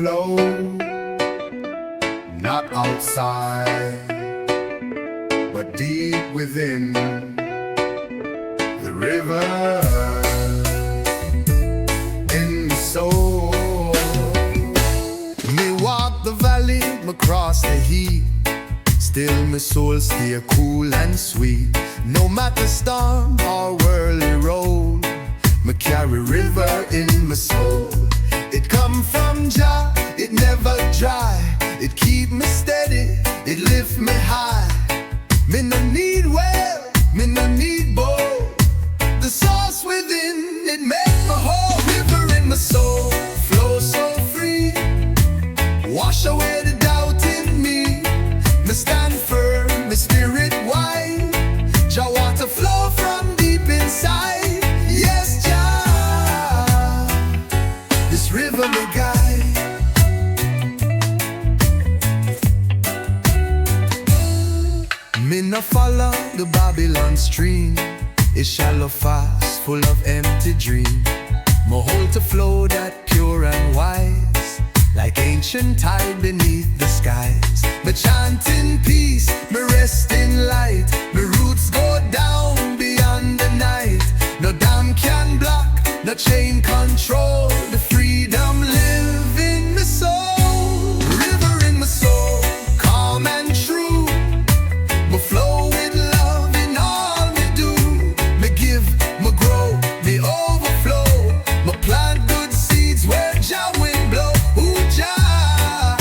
flow, not outside, but deep within the river in the soul. Me walk the valley, me cross the heat, still my soul stay cool and sweet. No matter storm or whirly road, me carry river in my soul. It come from Jah, it never dry. It keep me steady, it lift me high. Me no need well, me no need bow. The source within, it make my whole river in my soul flow so free. Wash away the doubt in me. Me stand firm, my spirit wide. Jah water flow from deep inside. Yes, Jah, this river me guide. Me no follow the Babylon stream. It's shallow fast, full of empty dream. Me hold to flow that pure and wise, like ancient tide beneath the skies. Me chant in peace, me rest in light. Me roots go down beyond the night. No dam can block, no chain control. The freedom live in my soul. River in my soul, calm and true. Me flow with love in all me do. Me give, me grow, me overflow. Me plant good seeds where Jah wind blow. Ooh, Jah,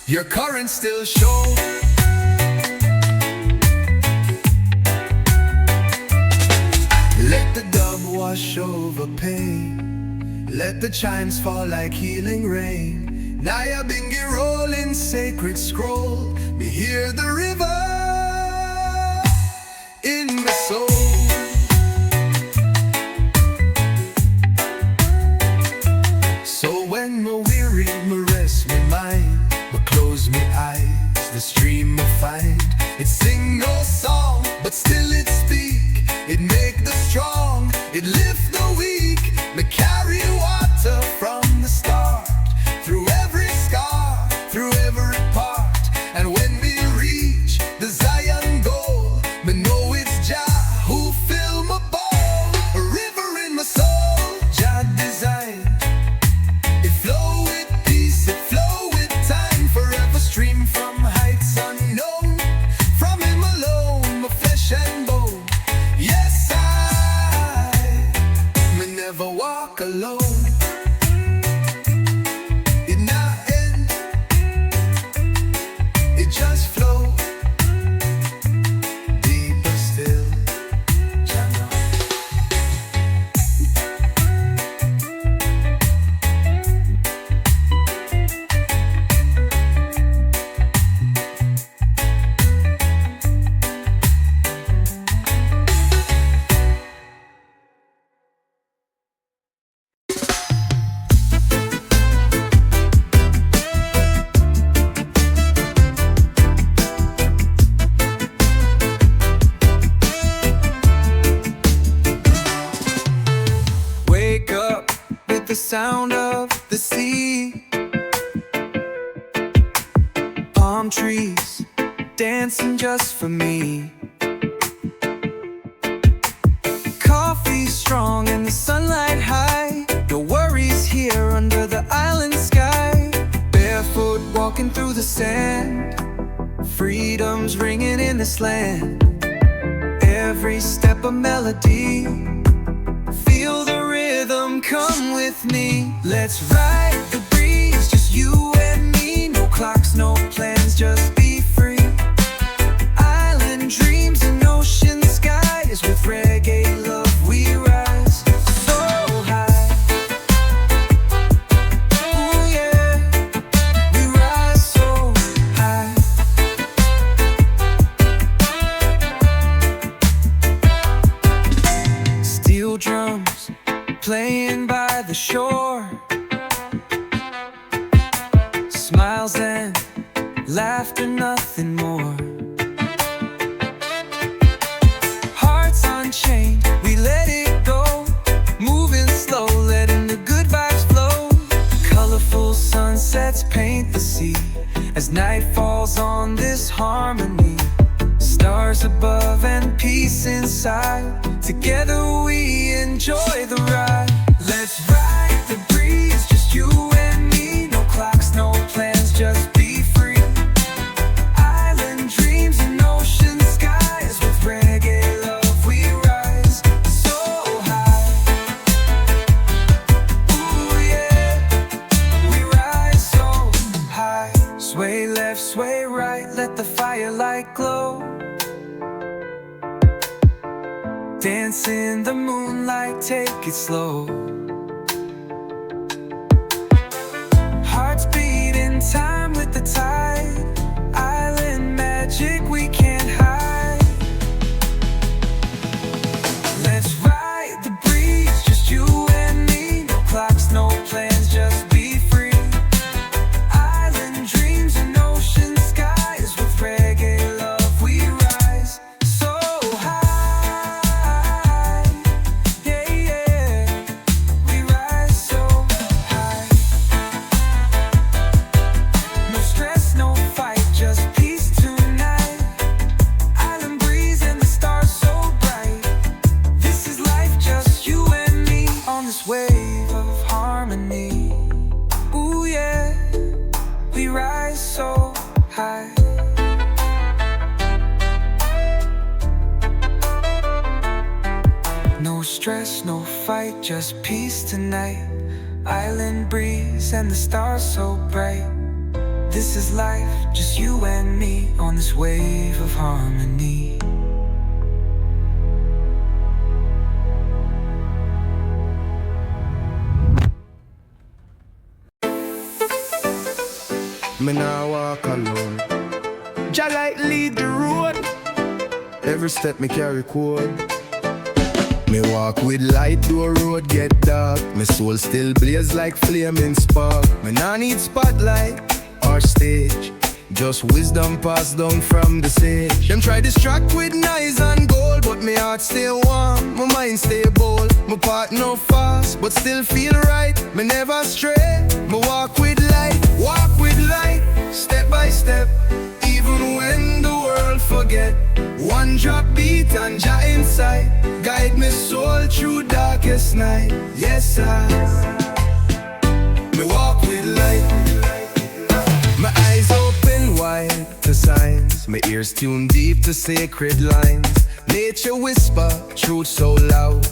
your current still show. Let the dub wash over pain. Let the chimes fall like healing rain. Nyabinghi rolling sacred scroll. Me hear the river in my soul. So when me weary, me rest me mind. Me close me eyes, the stream me find. It sing no song, but still it speak. It make the strong, it lift the weak. Me carry water from the start, through every scar, through every part. And when we reach the Zion goal, me know it's Jah who fill my bowl. A river in my soul, Jah designed. It flow with peace, it flow with time. Forever stream from heights unknown. From him alone, my flesh and bone. Yes, me never walk alone. It not end, it just flow deeper still. Jah know. Wake up with the sound of the sea. Palm trees dancing just for me. Coffee strong and the sunlight high. No worries here under the island sky. Barefoot walking through the sand. Freedom's ringing in this land. Every step a melody. Feel the rhythm, come with me. Let's ride the breeze, just you and me. No clocks, no plans, just be free. Island dreams and ocean skies. With reggae love we rise so high. Ooh yeah, we rise so high. Steel drums playing by the shore. Smiles and laughter, nothing more. Hearts unchained, we let it go. Moving slow, letting the good vibes flow. Colorful harmony. Stars above and peace inside. Together we enjoy the ride. Let's ride the breeze, just you and me. No clocks, no plans, just be free. Island dreams and ocean skies. With reggae love we rise so high. Ooh yeah, we rise so high. Sway left, sway right, let the firelight glow. Dance in the moonlight, take it slow. Hearts beat in time with the tide. Island magic we can't hide. Let's ride the breeze, just you and me. No clocks, no plans, just be free. Island dreams and ocean skies. With reggae love we rise so high. Yeah, yeah, we rise so high. No stress, no fight, just peace tonight. Island breeze and the stars so bright. This is life, just you and me. On this wave of harmony. Ooh yeah, we rise so high. No stress, no fight, just peace tonight. Island breeze and the stars so bright. This is life, just you and me. On this wave of harmony. Me nah walk alone. Jah light lead the road. Every step me carry code. Me walk with light, though road get dark. Me soul still blaze like flaming spark. Me nah need spotlight or stage, just wisdom passed down from the sage. Them try distract with knives and gold, but me heart stay warm, my mind stay bold. My part no fast, but still feel right. Me never stray, me walk with light, step by step. Even when the world forget, one drop beat and Jah inside. Guide me soul through darkest night. Yes I me walk with light. My eyes open wide to signs, my ears tuned deep to sacred lines. Nature whisper truth so loud,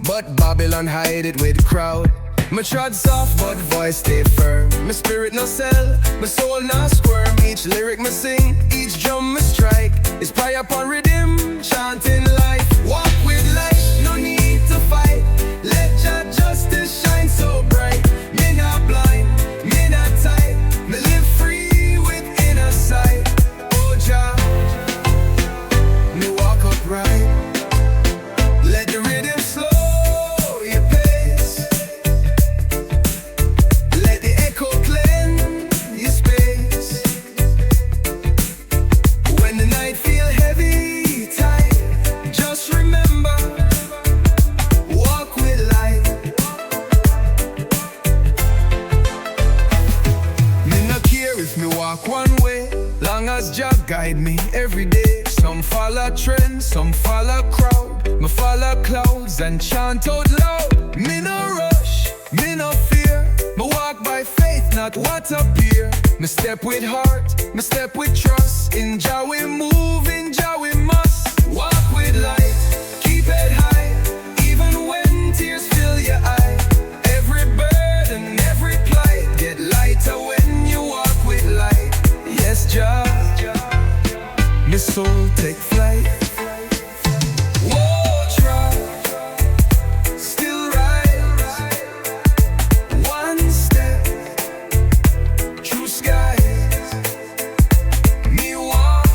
but Babylon hide it with crowd. My trod soft but voice stay firm. My spirit no sell, my soul no squirm. Each lyric me sing, each drum me strike is prayer upon rhythm, chanting life. Walk with light, no need to fight. Let Jah justice shine so bright. Me not blind, me not tight. Me live free with inner sight. Oh Jah, me walk upright. Let the rhythm slow your pace. Let the echo cleanse your space. When the night feel heavy, tight, just remember, walk with light. Me no care if me walk one way, long as Jah guide me every day. Some follow trends, some follow crowd. Me follow clouds and chant out loud. Me no rush, me no fear. Me walk by faith, not what appear. Me step with heart, me step with trust. In Jah we move, in Jah we must. Walk with light, keep head high, even when tears fill your eye. Every burden, every plight, get lighter when you walk with light. Yes, Jah, me soul take flight. Whoa, try, still rise. One step through skies. Me walk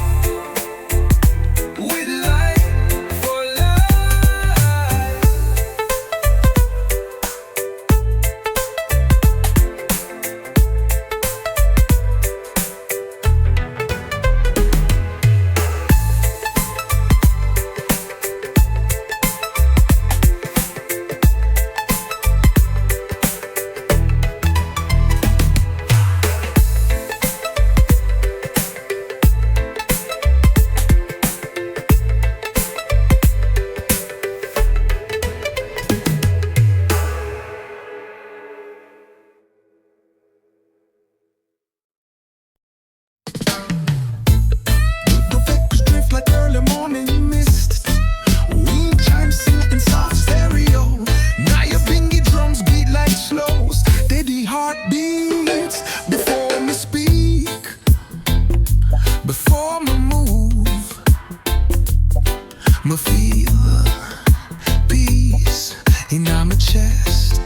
in my chest.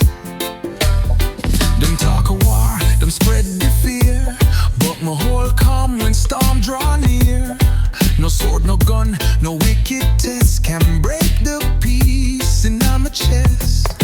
Them talk of war, them spread the fear, but my whole calm when storm draw near. No sword, no gun, no wicked test can break the peace in my chest.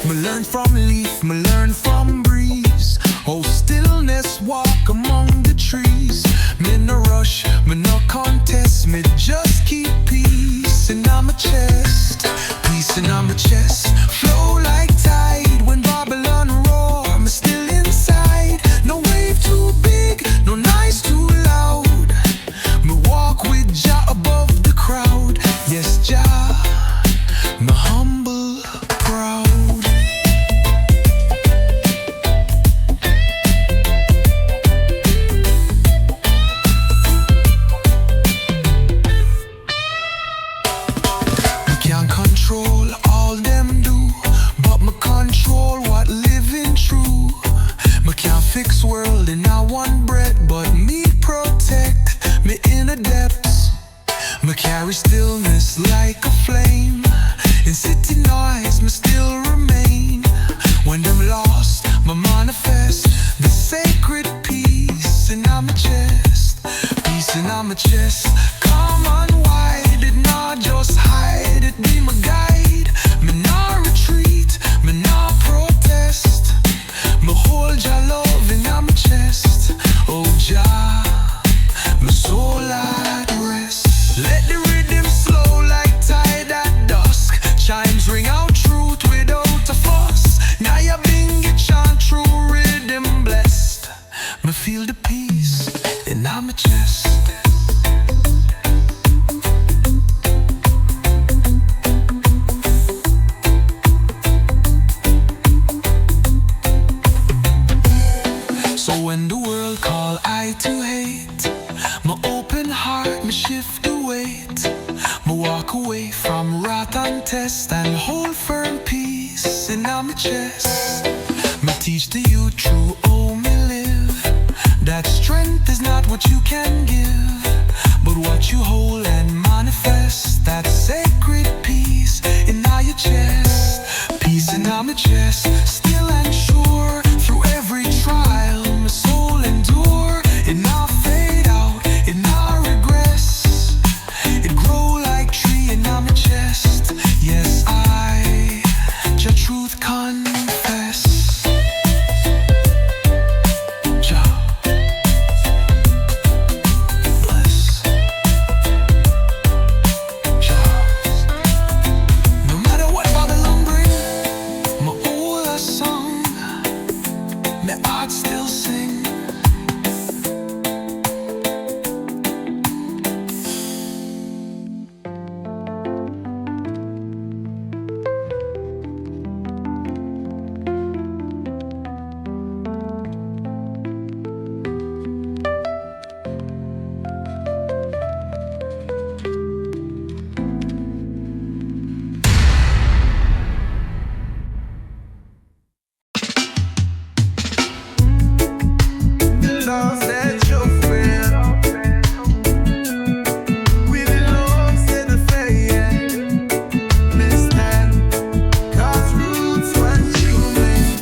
Me learn from leaf, me learn from breeze. Oh, stillness walk among the trees. Me no rush, me no contest, me just keep peace in my chest. Peace in my chest, flow like tide when Babylon roar. Me still inside, no wave too big, no noise too loud. Me walk with Jah above the crowd. Yes, Jah, me humble, proud. Me can't control all them do, but me control what living true. Me can't fix world in a one breath, but me protect me inner depths. Me carry stillness like a flame. In city noise, me still remain. When them lost, me manifest the sacred peace in my chest. Peace in my chest. Come on, wide it, not just hide it. Be my guide. Me not retreat, me not protest. Me hold your love in my chest. Oh, Jah, my soul at rest. Let the rhythm slow like tide at dusk. Chimes ring out truth without a fuss. Nyabinghi chant true rhythm blessed. Me feel the peace in my chest. So when the world call I to hate, my open heart, me shift the weight. Me walk away from wrath and test and hold firm peace in my chest. Me teach the youth true, oh me live, that strength is not what you can give, but what you hold and manifest. That sacred peace in your chest. Peace in my chest, still and sure. Through every trial, my soul endure. It not fade out, it not regress. It grow like tree in my chest. Yes, I, your truth confess. Jah bless. Jah. No matter what Babylon bring, my old song, my heart still sing. Love set you free. We belong to the faith. Listen, 'cause roots what you made.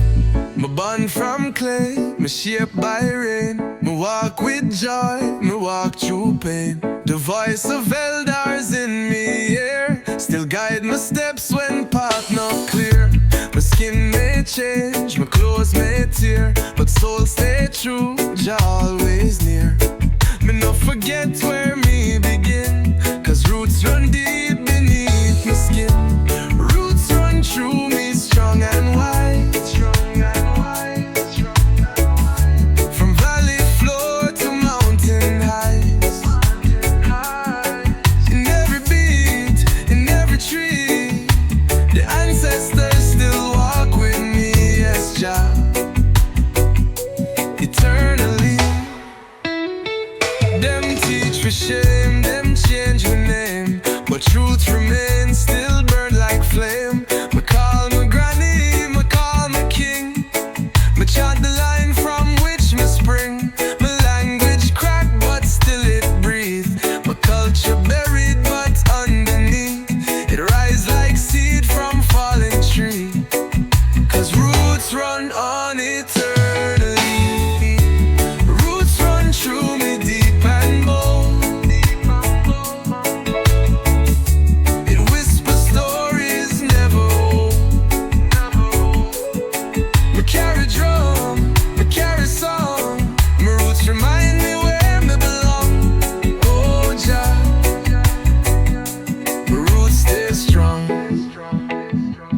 Me born from clay, me shaped by rain. Me walk with joy, me walk through pain. The voice of elders in me ear still guide my steps when path not clear. My skin may change, my clothes may tear, but soul stay true, Jah always near. Me no forget where me begin, 'cause roots run deep beneath my skin. Roots run through me strong and wide. From valley floor to mountain heights. In every beat, in every tree, the ancestors still walk with me, yes, Jah. Eternally,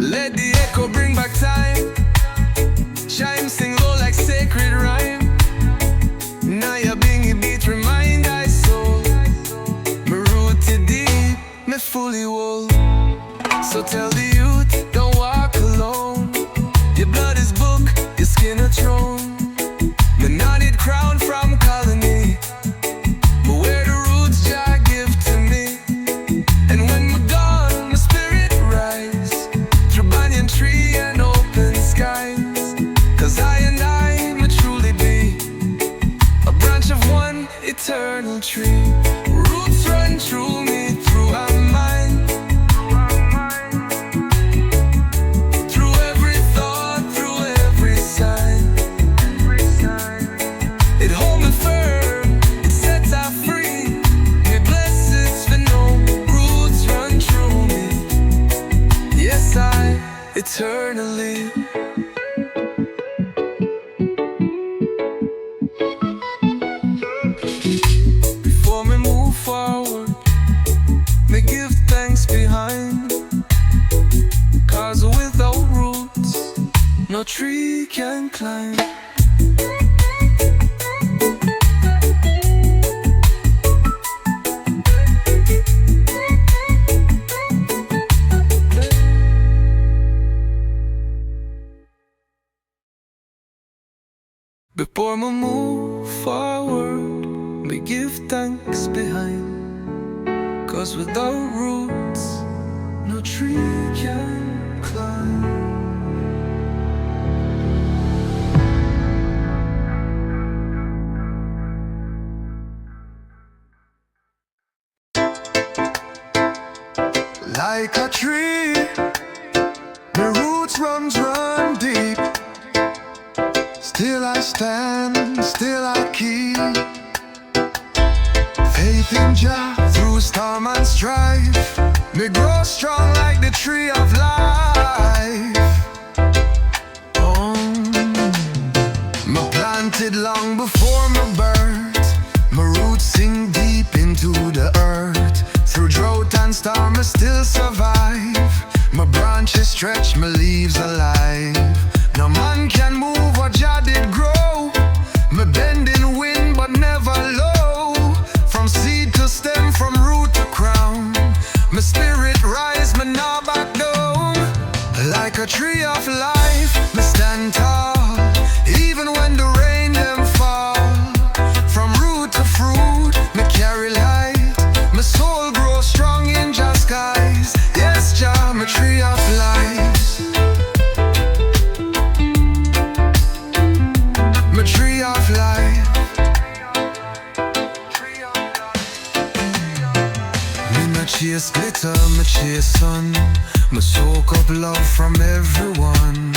Let the echo bring back time. Chime sing low like sacred rhyme. Nyabinghi beat remind I soul. Me rooted deep, me fully wool. So tell the youth, don't walk alone. Your blood is book, your skin a throne. Me not need crown from colony, but where the roots Jah give to me. And when we're gone, my spirit rise through banyan tree and open skies. Cause I and I may truly be a branch of one eternal tree. Roots run through me, through our mind, through every thought, through every sign. It hold me firm, it sets us free. Me blessings for no roots run through me. Yes, I eternally. Before me move forward, me give thanks behind. Cause without roots, no tree can climb. Before me move forward, me give thanks behind. Cause without roots, no tree can climb. Like a tree, the roots run deep. Still I stand, still I keep faith in Jah through storm and strife. Me grow strong like the tree of life. Me planted long before my birth. My roots sink deep into the earth. Through drought and storm I still survive. My branches stretch, my leaves alive. No man can move what Jah did grow. Me bend in wind but never low. From seed to stem, from root to crown. My spirit rise, me nah back down. Like a tree of life, me stand tall. Even when the rain them fall. From root to fruit, me carry light. My soul grows strong in Jah's skies. Yes, Jah, my tree of life. My tree of life. Me no chase glitter, me chase sun. Me soak up love from everyone.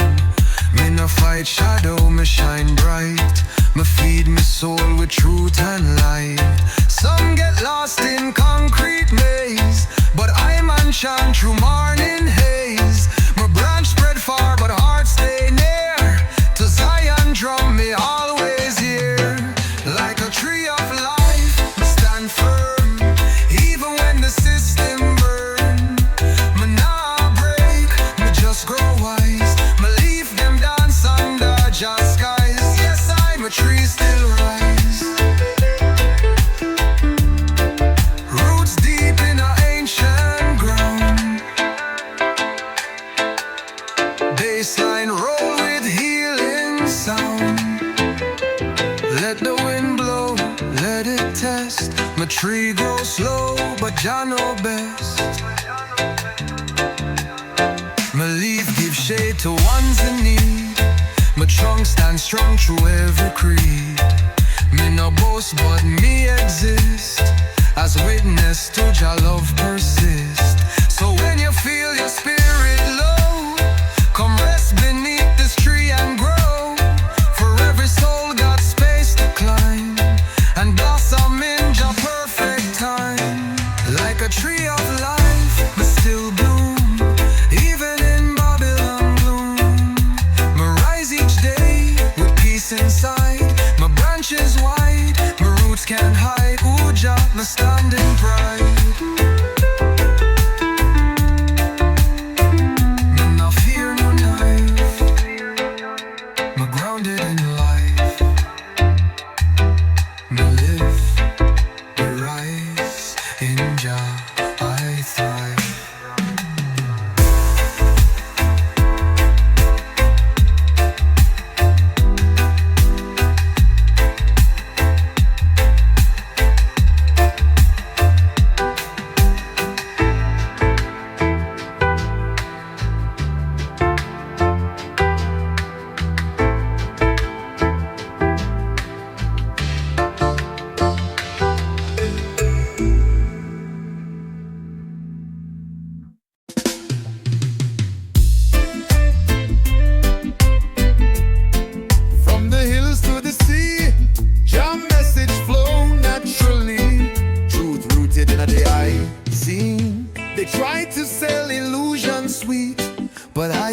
Me no fight shadow, me shine bright. Me feed me soul with truth and light. Some get lost in concrete maze, but I man shine through morning haze. My branch spread far, but heart stay near. To Zion drum me always here. Like a tree of life, me stand firm. Even when the system burn, me nah break, me just grow wise. Me leave them dance under Jah's skies. Yes, I'm a tree still rise. Roots deep in our ancient ground. Bassline roll with healing sound. Let the wind blow, let it test. My tree grows slow, but Jah know best. My leaf gives shade to ones in need. My trunk stands strong through every creed. Me no boast, but me exist as witness to Jah love persist. So when you feel your spirit low, come rest beneath this tree and grow. For every soul got space to climb and blossom in Jah perfect time. Like a tree of life, but still bloom. Even in Babylon gloom, me rise each day with peace inside. My branches wide, my roots can't hide. Ooh, Jah, me stand in pride.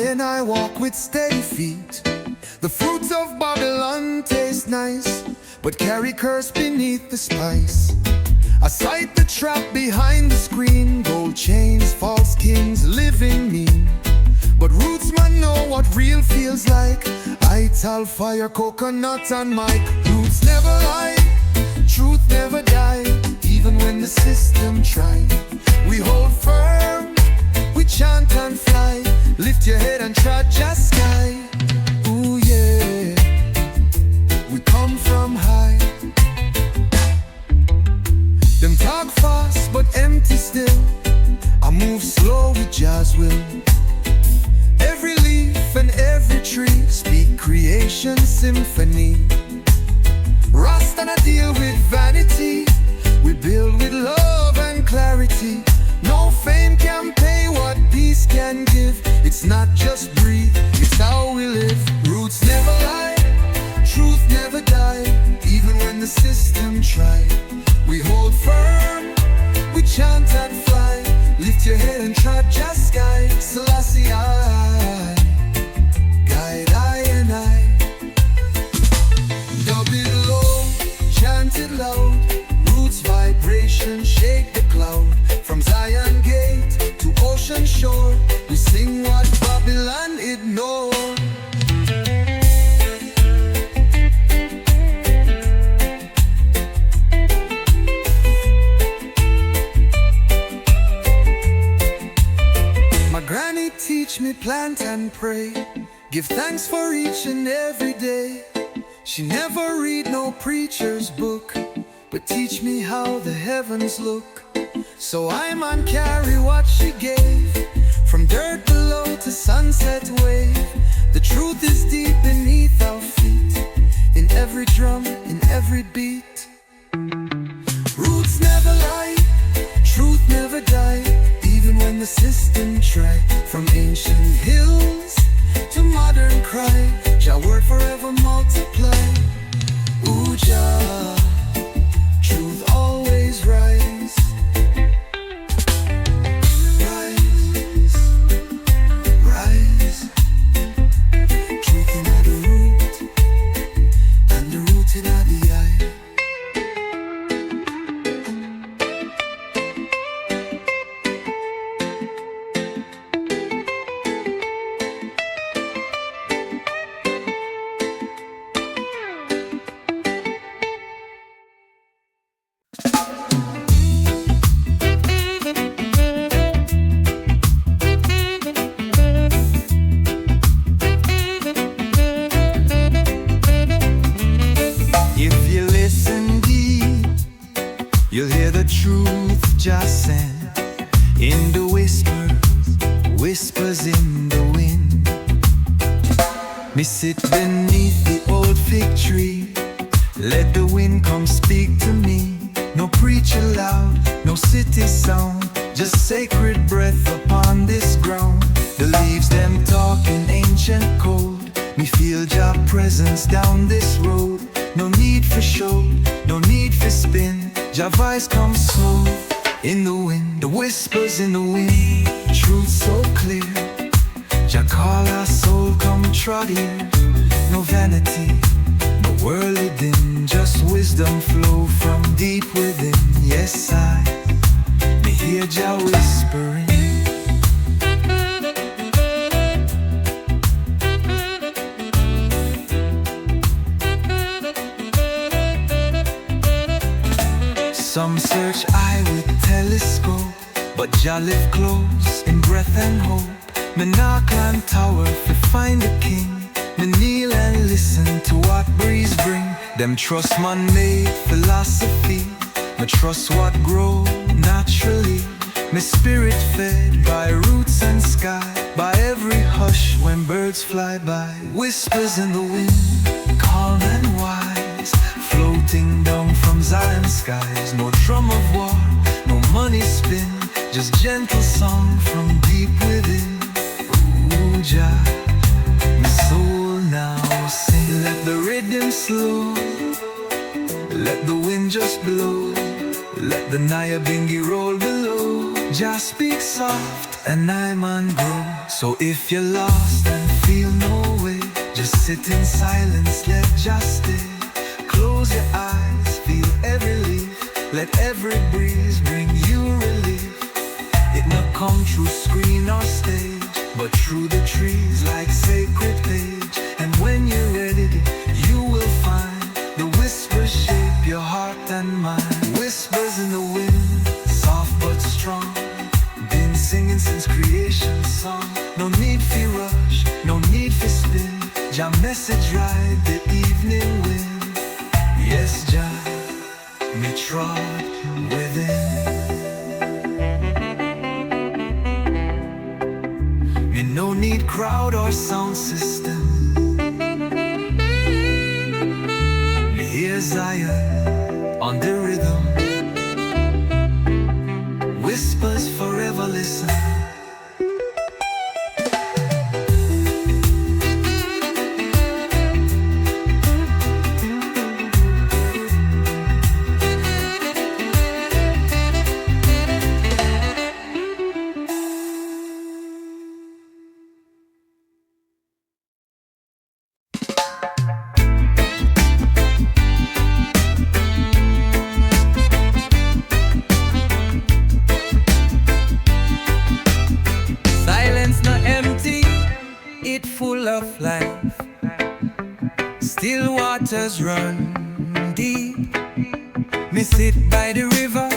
and I walk with steady feet. The fruits of Babylon taste nice, but carry curse beneath the spice. I sight the trap behind the screen, gold chains, false kings living mean. But Rootsman know what real feels like. I tell fire, coconut and mic. Roots never lie, truth never die. Even when the system try, we hold firm, we chant and fly. Lift your head and trot just sky. Ooh yeah, we come from high. Them talk fast but empty still. I move slow with jazz will. Every leaf and every tree speak creation symphony. Rasta not deal with vanity, we build with love and clarity. No fame can pay what peace can give. It's not just breathe, it's how we live. Roots never lie, truth never die. Even when the system try, we hold firm, we chant and fly. Lift your head and trot just sky. Selassie I, guide I and I. Dub it low, chant it loud. Roots vibration shake the cloud. From Zion gate to ocean shore, we sing what Babylon ignored. My granny teach me plant and pray, give thanks for each and every day. She never read no preacher's book, but teach me how the heavens look. So I man carry what she gave, from dirt below to sunset wave. The truth is deep beneath our feet, in every drum, in every beat. Roots never lie, truth never die. Even when the system try, from ancient hills to modern cry, Jah word forever multiply. Ooh Jah, truth always rise. Rise, rise. Truth in the root, and the root in the eye. You'll hear the truth just sent in the whispers in the wind. Me sit beneath the old fig tree, let the wind come speak to me. No preacher loud, no city sound, just sacred breath upon this ground. The leaves them talking ancient code, me feel Jah presence down this road. No need for show, no need for spin, Jah voice comes slow in the wind. The whispers in the wind, truth so clear. Jah call our soul, come trot here. No vanity, no worldly din, just wisdom flow from deep within. Yes, I may hear Jah whispering. Some search eye with telescope, but Jah live close in breath and hope. Me nah climb tower to find the king. Me kneel and listen to what breeze bring. Them trust man-made philosophy, me trust what grow naturally. Me spirit fed by roots and sky, by every hush when birds fly by. Whispers in the wind, calm and wise, floating down from Zion skies. No drum of war, no money spin, just gentle song from deep within. Ooh Jah, my soul now sing. Let the rhythm slow, let the wind just blow, let the Nyabinghi roll below. Jah speak soft and I'm on go. So if you're lost and feel no way, just sit in silence, let just stay. Close your eyes, feel every leaf, let every breeze bring you relief. It not come through screen or stage, but through the trees like sacred page. And when you're ready, you will find the whispers shape your heart and mind. Whispers in the wind, soft but strong, been singing since creation song. No need for rush, no need for spin, Jah message ride the evening wind. Yes, Jah, me trod within. Me no need crowd or sound system. Me hear Zion on the rhythm. Whispers forever listen. Life. Still waters run deep. Me sit by the river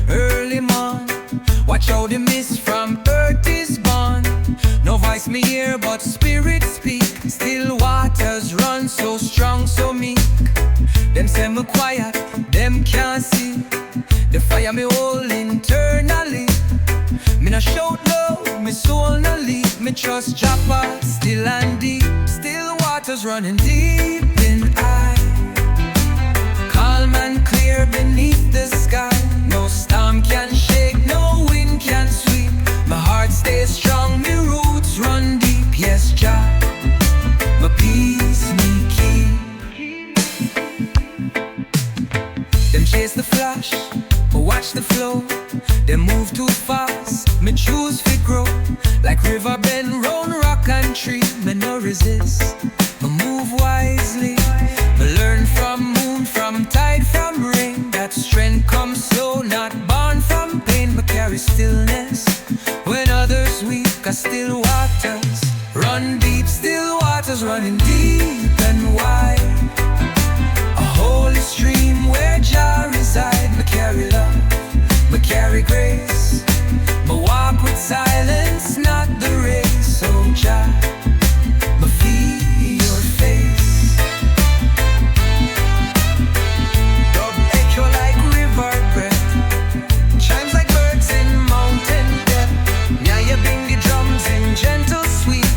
early morn, watch how the mist from earth is born. No voice me hear but spirit speak. Still waters run so strong, so meek. Them say me quiet, them can't see the fire me hold internally. Me no shout low, me soul no leak. Me trust Jappa, still and deep. Still waters running deep in I. Calm and clear beneath the sky. No storm can shake, no wind can sweep. My heart stays strong, me roots run deep. Yes, Jah, my peace me keep. Them chase the flash, watch the flow. They move too fast, me choose fi grow. Like river bend round rock and tree. Me no resist, me move wisely. Me learn from moon, from tide, from rain. That strength comes slow, not born from pain. Me carry stillness when others weak. Cause still waters run deep. Still waters running deep and wide. A holy stream where Jah reside. Me carry love, me carry grace. Me walk with silence, not the race. So Jah, me feel your face. Dub echo like river breath, chimes like birds in mountain depth. Nyabinghi drums in gentle sweep,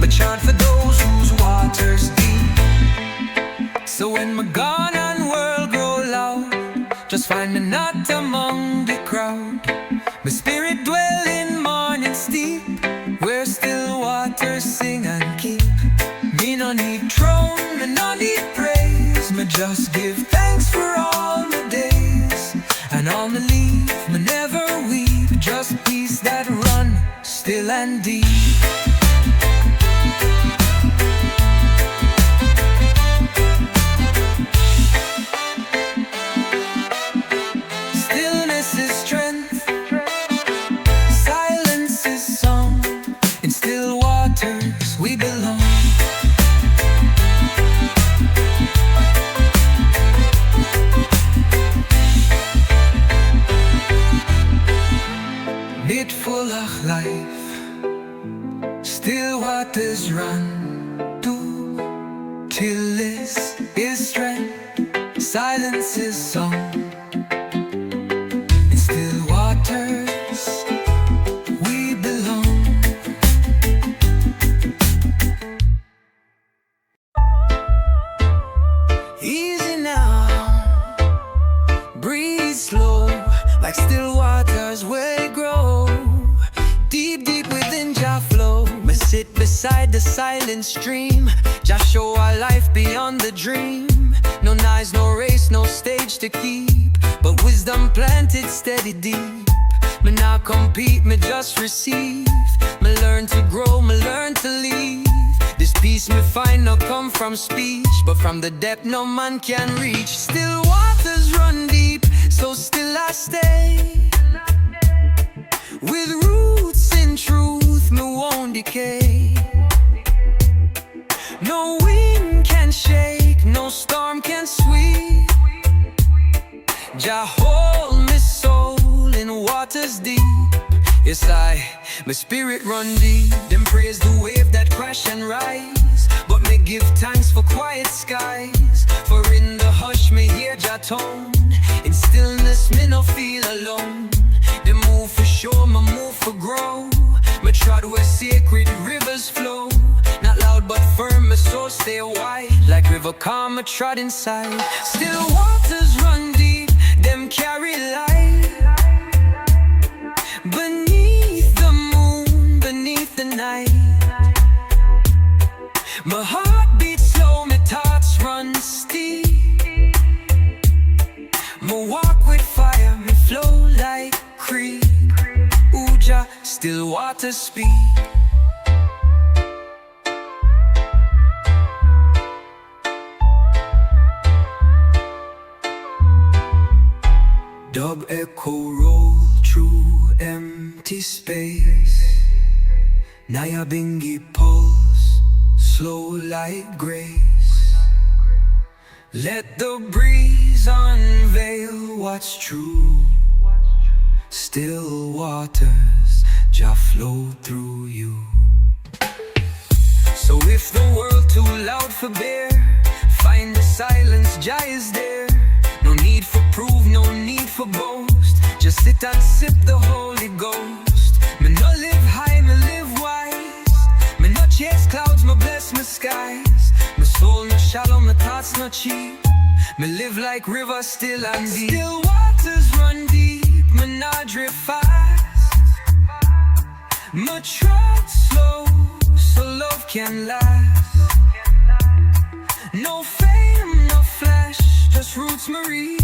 but chant for those whose waters deep. So when me gone and world grow loud, just find me not among the crowd. My spirit dwell in morning steep, where still waters sing and keep. Me no need throne, me no need praise. Me just give thanks for all my days. And all me leave, me never weep. Just peace that run still and deep. We belong. Bit full of life, still waters run to. Till this is strength, silence is song. In still waters we belong. Easy now, breathe slow, like still waters where grow. Deep, deep within Jah flow. Me sit beside the silent stream. Jah show our life beyond the dream. No noise, no race, no stage to keep, but wisdom planted steady deep. Me not compete, me just receive. Me learn to grow, me learn to leave. This peace me find not come from speech, but from the depth no man can reach. Still waters run deep, so still I stay. With roots in truth, me won't decay. No wind can shake, no storm can sweep. Jah hold me soul in waters deep. Yes, my spirit run deep. Them praise the wave that crash and rise, but me give thanks for quiet skies. For in the hush me hear Jah tone. In stillness me no feel alone. They move for sure, me move for grow. Me trod where sacred rivers flow. Not loud but firm, my soul stay wide. Like river calm, I trod inside. Still waters run deep, them carry light. Beneath the moon, beneath the night. My heart beats slow, my thoughts run steep. Me walk with fire, me flow like creep. Uja, still waters speak. Dub echo roll through empty space. Nyabinghi pulse, slow like grace. Let the breeze unveil what's true. Still waters, Jah flow through you. So if the world too loud for bear, find the silence, Jah is there. No need for proof, no need for boast. Just sit and sip the Holy Ghost. Me no live high, me live wise. Me no chase clouds, me bless my skies. My soul no shallow, my thoughts no cheap. Me live like river still and deep. Still waters run deep, me not drift fast. Me trod slow, so love can last. No fame, no flash, just roots Marie.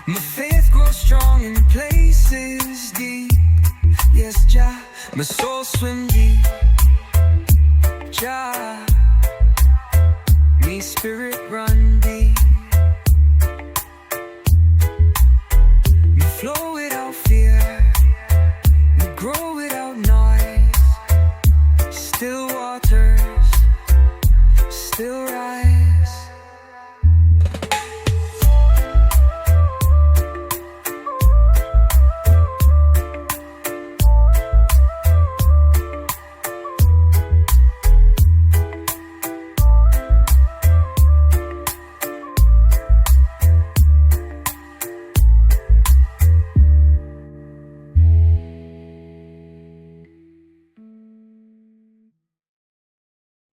My faith grows strong in places deep. Yes, Jah, my soul swim deep. Jah, me spirit run deep. Me flow without fear, me grow without noise. Still waters, still rise.